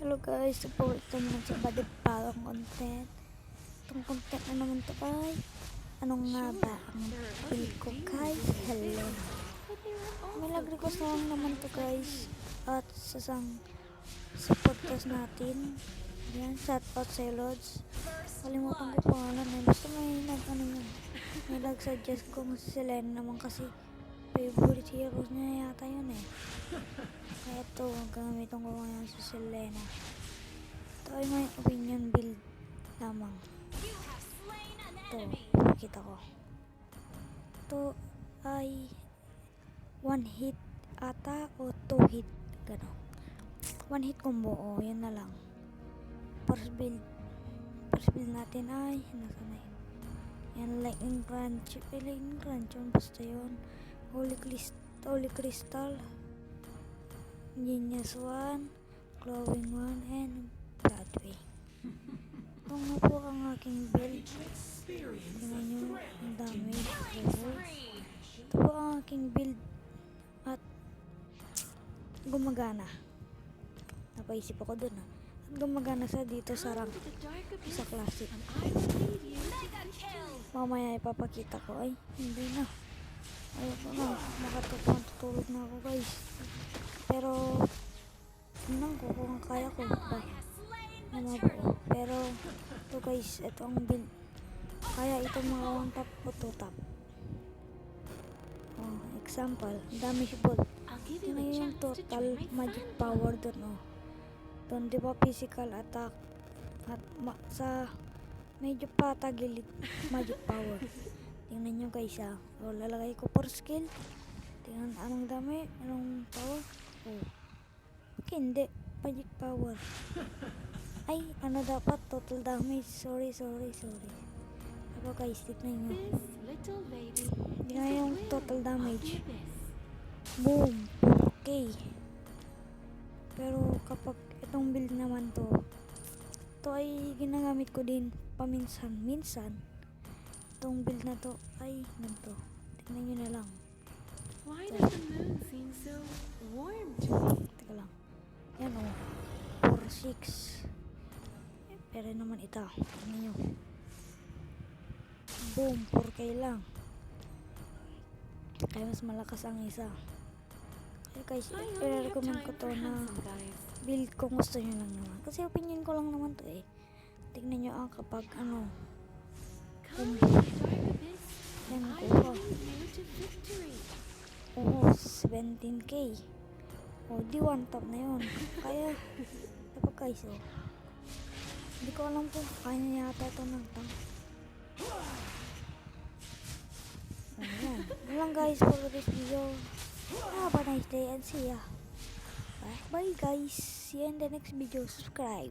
Hello guys, support naman sa body parang content. Itong content na naman to ay anong nga ba ang feel ko kay Helena. May lag request na lang naman to guys. At sasang supporters natin. Yan, shout out sa Lods. Kalimutan ko pangalan eh. Basta may may nag-suggest kong si Selena naman kasi favorite heroes niya yata yun eh. Kaya ito, gagamitin ko ngayon si Selena. Ito ay may opinion build lamang. Ito, pakita ko. Ito ay 1 hit ata o 2 hit. Gano'n. 1 hit combo, o yan na lang. First build natin ay, nasa na yun? Yan, lightning crunch. Lightning crunch yun, basta yun. Holy crystal. Genius 1, glowing 1, and Broadway. Ito nga po ang aking build. Tingnan nyo, ang dami. Ito po ang aking build. At gumagana. Napaisip ako dun ha. At gumagana sa dito sa rank. Sa classic. Mamaya ipapakita ko. Ay, hindi na. Ayoko na. Makatutulog na ako guys. Pero tingnan ko kung kaya ko pa mabuo. Pero ito guys, ito ang build. Kaya itong mga 1 tap o 2 tap. Oh, example, damage bolt. Tingnan yung total magic power dun. Oh. Dun diba physical attack at sa medyo patagilid magic power. Tingnan nyo guys ha. O, lalagay ko for skill. Tingnan anong dami, anong power. Oh. Okay, hindi. Magic power. Ay, ano dapat? Total damage. Sorry. Ako guys, tignan nyo. Tingnan yung total damage. Boom. Okay. Pero kapag itong build naman to, ito ay ginagamit ko din paminsan-minsan. Itong build na to ay ganito. Tingnan nyo na lang. Why does the moon seem so warm to me? Teka lang. Yan o. 4-6. Pero naman ito. Tingnan nyo. Boom. 4K lang. Kaya mas malakas ang isa. Kaya guys, i-recommend ko to na build kung gusto nyo lang naman. Kasi opinion ko lang naman to eh. Tingnan nyo ang kapag ano. Yan ko. Oo, 17K. O, di 1 top na yun. Kaya, dapat guys, oh. Hindi ko alam kung kaya niya yata ito ng tank. Ayan. Yun lang guys for this video. Have a nice day and see ya. Bye guys. See you in the next video. Subscribe.